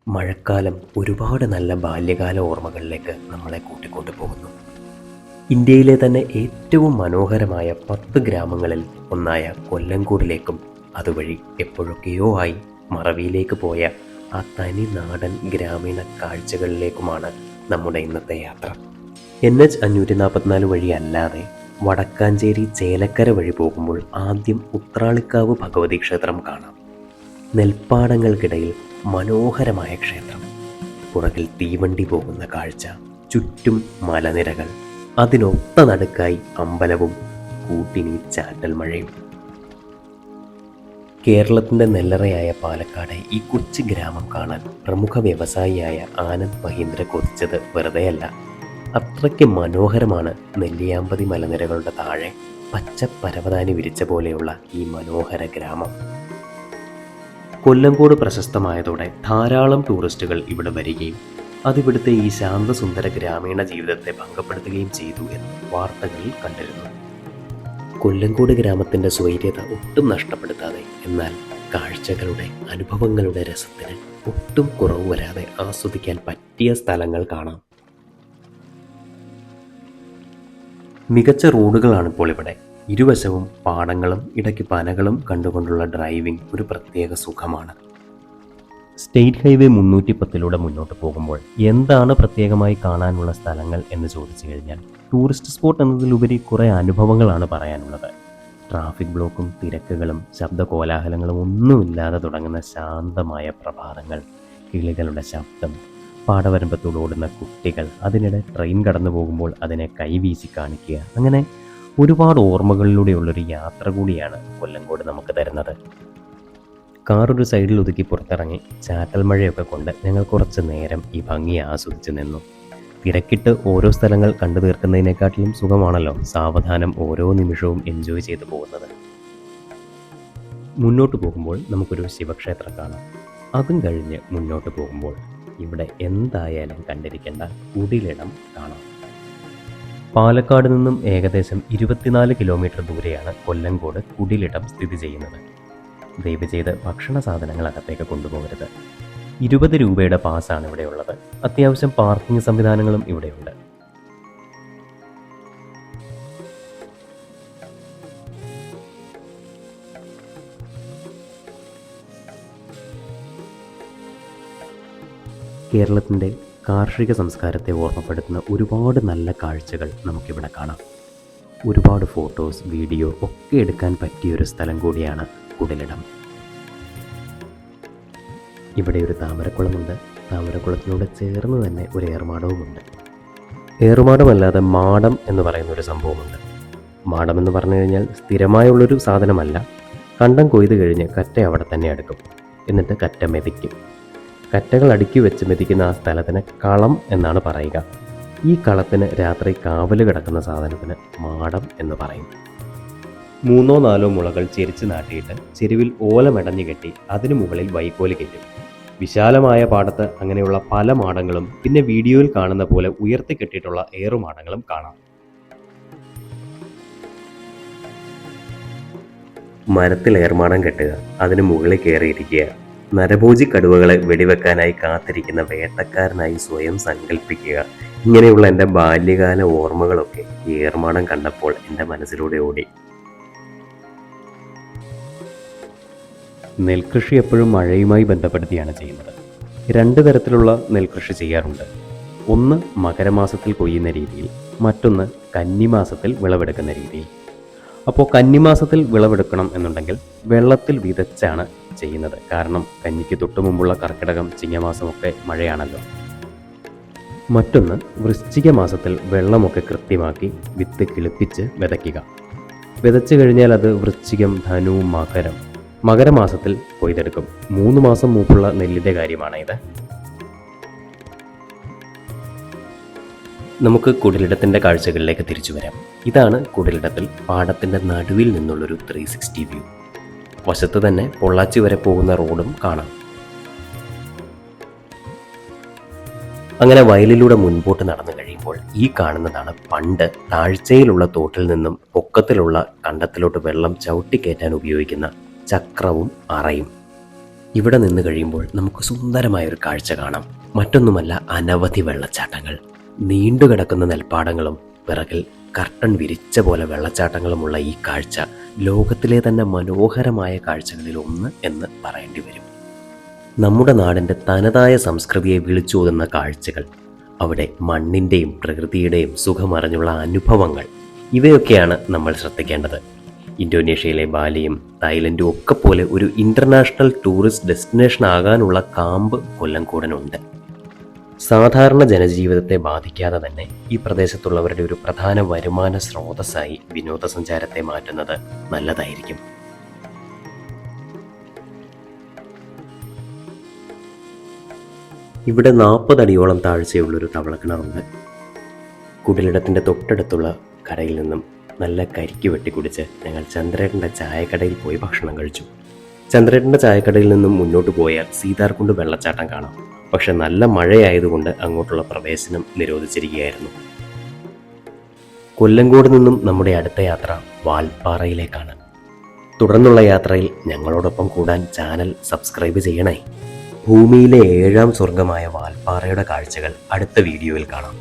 മഴക്കാലം ഒരുപാട് നല്ല ബാല്യകാല ഓർമ്മകളിലേക്ക് നമ്മളെ കൂട്ടിക്കൊണ്ടു പോകുന്നു. ഇന്ത്യയിലെ തന്നെ ഏറ്റവും മനോഹരമായ 10 ഗ്രാമങ്ങളിൽ ഒന്നായ കൊല്ലങ്കോടിലേക്കും അതുവഴി എപ്പോഴൊക്കെയോ ആയി മറവിയിലേക്ക് പോയ ആ തനി നാടൻ ഗ്രാമീണ കാഴ്ചകളിലേക്കുമാണ് നമ്മുടെ ഇന്നത്തെ യാത്ര. NH 544 വഴി അല്ലാതെ വടക്കാഞ്ചേരി ചേലക്കര വഴി പോകുമ്പോൾ ആദ്യം ഉത്രാളിക്കാവ് ഭഗവതി ക്ഷേത്രം കാണാം. നെൽപ്പാടങ്ങൾക്കിടയിൽ മനോഹരമായ ക്ഷേത്രം, പുറകിൽ തീവണ്ടി പോകുന്ന കാഴ്ച, ചുറ്റും മലനിരകൾ, അതിനൊത്ത നടുക്കായി അമ്പലവും കൂട്ടിനി ചാറ്റൽ മഴയും. കേരളത്തിൻ്റെ നെല്ലറയായ പാലക്കാട് ഈ കൊച്ചു ഗ്രാമം കാണാൻ പ്രമുഖ വ്യവസായിയായ ആനന്ദ് മഹീന്ദ്ര കൊതിച്ചത് വെറുതെയല്ല. അത്രയ്ക്ക് മനോഹരമാണ് നെല്ലിയാമ്പതി മലനിരകളുടെ താഴെ പച്ച പരവതാനി വിരിച്ച പോലെയുള്ള ഈ മനോഹര ഗ്രാമം. കൊല്ലങ്കോട് പ്രശസ്തമായതോടെ ധാരാളം ടൂറിസ്റ്റുകൾ ഇവിടെ വരികയും അതിവിടുത്തെ ഈ ശാന്തസുന്ദര ഗ്രാമീണ ജീവിതത്തെ ഭംഗപ്പെടുത്തുകയും ചെയ്തു എന്ന് വാർത്തകളിൽ കണ്ടിരുന്നു. കൊല്ലങ്കോട് ഗ്രാമത്തിൻ്റെ സ്വൈര്യത ഒട്ടും നഷ്ടപ്പെടുത്താതെ, എന്നാൽ കാഴ്ചകളുടെ അനുഭവങ്ങളുടെ രസത്തിന് ഒട്ടും കുറവ് വരാതെ ആസ്വദിക്കാൻ പറ്റിയ സ്ഥലങ്ങൾ കാണാം. മികച്ച റോഡുകളാണിപ്പോൾ ഇവിടെ. ഇരുവശവും പാടങ്ങളും ഇടയ്ക്ക് പനകളും കണ്ടുകൊണ്ടുള്ള ഡ്രൈവിംഗ് ഒരു പ്രത്യേക സുഖമാണ്. സ്റ്റേറ്റ് ഹൈവേ 310 മുന്നോട്ട് പോകുമ്പോൾ എന്താണ് പ്രത്യേകമായി കാണാനുള്ള സ്ഥലങ്ങൾ എന്ന് ചോദിച്ചു കഴിഞ്ഞാൽ, ടൂറിസ്റ്റ് സ്പോട്ട് എന്നതിലുപരി കുറേ അനുഭവങ്ങളാണ് പറയാനുള്ളത്. ട്രാഫിക് ബ്ലോക്കും തിരക്കുകളും ശബ്ദ കോലാഹലങ്ങളും ഒന്നുമില്ലാതെ തുടങ്ങുന്ന ശാന്തമായ പ്രഭാതങ്ങൾ, കിളികളുടെ ശബ്ദം, പാടവരമ്പത്തൂടെ ഓടുന്ന കുട്ടികൾ, അതിനിടെ ട്രെയിൻ കടന്നു പോകുമ്പോൾ അതിനെ കൈവീശി കാണിക്കുക, അങ്ങനെ ഒരുപാട് ഓർമ്മകളിലൂടെയുള്ളൊരു യാത്ര കൂടിയാണ് കൊല്ലങ്കോട് നമുക്ക് തരുന്നത്. കാറൊരു സൈഡിൽ ഒതുക്കി പുറത്തിറങ്ങി ചാറ്റൽ മഴയൊക്കെ കൊണ്ട് ഞങ്ങൾ കുറച്ച് നേരം ഈ ഭംഗി ആസ്വദിച്ച് നിന്നു. തിരക്കിട്ട് ഓരോ സ്ഥലങ്ങൾ കണ്ടു തീർക്കുന്നതിനെക്കാട്ടിലും സുഖമാണല്ലോ സാവധാനം ഓരോ നിമിഷവും എൻജോയ് ചെയ്തു പോകുന്നത്. മുന്നോട്ട് പോകുമ്പോൾ നമുക്കൊരു ശിവക്ഷേത്രം കാണാം. അതും കഴിഞ്ഞ് മുന്നോട്ട് പോകുമ്പോൾ ഇവിടെ എന്തായാലും കണ്ടിരിക്കേണ്ട കുടിലിടം കാണാം. പാലക്കാട് നിന്നും ഏകദേശം 24 കിലോമീറ്റർ ദൂരെയാണ് കൊല്ലങ്കോട് കുടിലിടം സ്ഥിതി ചെയ്യുന്നത്. ദയവ് ചെയ്ത് ഭക്ഷണ സാധനങ്ങൾ അകത്തേക്ക് കൊണ്ടുപോകരുത്. 20 രൂപയുടെ പാസ്സാണ് ഇവിടെ ഉള്ളത്. അത്യാവശ്യം പാർക്കിംഗ് സംവിധാനങ്ങളും ഇവിടെയുണ്ട്. കേരളത്തിൻ്റെ കാർഷിക സംസ്കാരത്തെ ഓർമ്മപ്പെടുത്തുന്ന ഒരുപാട് നല്ല കാഴ്ചകൾ നമുക്കിവിടെ കാണാം. ഒരുപാട് ഫോട്ടോസ്, വീഡിയോ ഒക്കെ എടുക്കാൻ പറ്റിയൊരു സ്ഥലം കൂടിയാണ് കുടിലിടം. ഇവിടെ ഒരു താമരക്കുളമുണ്ട്. താമരക്കുളത്തിനോട് ചേർന്ന് തന്നെ ഒരു ഏറുമാടവുമുണ്ട്. ഏറുമാടമല്ലാതെ മാടം എന്ന് പറയുന്ന ഒരു സംഭവമുണ്ട്. മാടം എന്ന് പറഞ്ഞു കഴിഞ്ഞാൽ സ്ഥിരമായുള്ളൊരു സാധനമല്ല. കണ്ടം കൊയ്ത് കഴിഞ്ഞ് കറ്റ അവിടെ തന്നെ അടുക്കും. എന്നിട്ട് കറ്റ മെതിക്കും. കറ്റകൾ അടുക്കി വെച്ച് മെതിക്കുന്ന ആ സ്ഥലത്തിന് കളം എന്നാണ് പറയുക. ഈ കളത്തിന് രാത്രി കാവല് കിടക്കുന്ന സാധനത്തിന് മാടം എന്ന് പറയും. 3-4 മുളകൾ ചെരിച്ച് നാട്ടിയിട്ട് ചെരുവിൽ ഓല മെടഞ്ഞു കെട്ടി അതിനു മുകളിൽ വൈക്കോല് കെട്ടും. വിശാലമായ പാടത്ത് അങ്ങനെയുള്ള പല മാടങ്ങളും പിന്നെ വീഡിയോയിൽ കാണുന്ന പോലെ ഉയർത്തി കെട്ടിയിട്ടുള്ള ഏറുമാടങ്ങളും കാണാം. മരത്തിൽ ഏർമാടം കെട്ടുക, അതിന് മുകളിൽ കയറിയിരിക്കുക, നരഭോജി കടുവകളെ വെടിവെക്കാനായി കാത്തിരിക്കുന്ന വേട്ടക്കാരനായി സ്വയം സങ്കല്പിക്കുക. ഇങ്ങനെയുള്ള എൻ്റെ ബാല്യകാല ഓർമ്മകളൊക്കെ ഏർമാടം കണ്ടപ്പോൾ എൻ്റെ മനസ്സിലൂടെ ഓടി. നെൽകൃഷി എപ്പോഴും മഴയുമായി ബന്ധപ്പെടുത്തിയാണ് ചെയ്യുന്നത്. 2 തരത്തിലുള്ള നെൽകൃഷി ചെയ്യാറുണ്ട്. ഒന്ന് മകരമാസത്തിൽ കൊയ്യുന്ന രീതിയിൽ, മറ്റൊന്ന് കന്നിമാസത്തിൽ വിളവെടുക്കുന്ന രീതിയിൽ. അപ്പോൾ കന്നിമാസത്തിൽ വിളവെടുക്കണം എന്നുണ്ടെങ്കിൽ വെള്ളത്തിൽ വിതച്ചാണ് ചെയ്യുന്നത്. കാരണം കന്നിക്ക് തൊട്ടു മുമ്പുള്ള കർക്കിടകം, ചിങ്ങമാസമൊക്കെ മഴയാണല്ലോ. മറ്റൊന്ന് വൃശ്ചിക മാസത്തിൽ വെള്ളമൊക്കെ കൃത്യമാക്കി വിത്ത് കിളിപ്പിച്ച് വിതയ്ക്കുക. വിതച്ചു കഴിഞ്ഞാൽ അത് വൃശ്ചികം, ധനു, മകരം, മകരമാസത്തിൽ കൊയ്തെടുക്കും. 3 മാസം മൂപ്പുള്ള നെല്ലിൻ്റെ കാര്യമാണ് ഇത്. നമുക്ക് കുടിലിടത്തിൻ്റെ കാഴ്ചകളിലേക്ക് തിരിച്ചു വരാം. ഇതാണ് കുടിലിടത്തിൽ പാടത്തിൻ്റെ നടുവിൽ നിന്നുള്ളൊരു 360 വ്യൂ. വശത്ത് തന്നെ പൊള്ളാച്ചി വരെ പോകുന്ന റോഡും കാണാം. അങ്ങനെ വയലിലൂടെ മുൻപോട്ട് നടന്നു കഴിയുമ്പോൾ ഈ കാണുന്നതാണ് പണ്ട് താഴ്ചയിലുള്ള തോട്ടിൽ നിന്നും പൊക്കത്തിലുള്ള കണ്ടത്തിലോട്ട് വെള്ളം ചവിട്ടിക്കയറ്റാൻ ഉപയോഗിക്കുന്ന ചക്രവും അറയും. ഇവിടെ നിന്ന് കഴിയുമ്പോൾ നമുക്ക് സുന്ദരമായൊരു കാഴ്ച കാണാം. മറ്റൊന്നുമല്ല, അനവധി വെള്ളച്ചാട്ടങ്ങൾ. നീണ്ടുകിടക്കുന്ന നെൽപ്പാടങ്ങളും പിറകിൽ കർട്ടൻ വിരിച്ച പോലെ വെള്ളച്ചാട്ടങ്ങളുമുള്ള ഈ കാഴ്ച ലോകത്തിലെ തന്നെ മനോഹരമായ കാഴ്ചകളിൽ ഒന്ന് എന്ന് പറയേണ്ടി വരും. നമ്മുടെ നാടിൻ്റെ തനതായ സംസ്കൃതിയെ വിളിച്ചോതുന്ന കാഴ്ചകൾ, അവിടെ മണ്ണിൻ്റെയും പ്രകൃതിയുടെയും സുഖമറിഞ്ഞുള്ള അനുഭവങ്ങൾ, ഇവയൊക്കെയാണ് നമ്മൾ ശ്രദ്ധിക്കേണ്ടത്. ഇന്തോനേഷ്യയിലെ ബാലിയും തായ്ലൻഡും ഒക്കെ പോലെ ഒരു ഇൻ്റർനാഷണൽ ടൂറിസ്റ്റ് ഡെസ്റ്റിനേഷൻ ആകാനുള്ള കാമ്പ് കൊല്ലംകോടിനുണ്ട്. സാധാരണ ജനജീവിതത്തെ ബാധിക്കാതെ തന്നെ ഈ പ്രദേശത്തുള്ളവരുടെ ഒരു പ്രധാന വരുമാന സ്രോതസ്സായി വിനോദസഞ്ചാരത്തെ മാറ്റുന്നത് നല്ലതായിരിക്കും. ഇവിടെ 40 അടിയോളം താഴ്ചയുള്ളൊരു തവളക്കിണറുണ്ട്. കുടിലിടത്തിൻ്റെ തൊട്ടടുത്തുള്ള കടയിൽ നിന്നും നല്ല കരിക്ക് വെട്ടിക്കുടിച്ച് ഞങ്ങൾ ചന്ദ്രേട്ടൻ്റെ ചായക്കടയിൽ പോയി ഭക്ഷണം കഴിച്ചു. ചന്ദ്രേട്ടൻ്റെ ചായക്കടയിൽ നിന്നും മുന്നോട്ട് പോയാൽ സീതാർകുണ്ട് വെള്ളച്ചാട്ടം കാണാം. പക്ഷെ നല്ല മഴയായതുകൊണ്ട് അങ്ങോട്ടുള്ള പ്രവേശനം നിരോധിച്ചിരിക്കുകയായിരുന്നു. കൊല്ലങ്കോട് നിന്നും നമ്മുടെ അടുത്ത യാത്ര വാൽപ്പാറയിലേക്കാണ്. തുടർന്നുള്ള യാത്രയിൽ ഞങ്ങളോടൊപ്പം കൂടാൻ ചാനൽ സബ്സ്ക്രൈബ് ചെയ്യണേ. ഭൂമിയിലെ 7ാം സ്വർഗമായ വാൽപ്പാറയുടെ കാഴ്ചകൾ അടുത്ത വീഡിയോയിൽ കാണാം.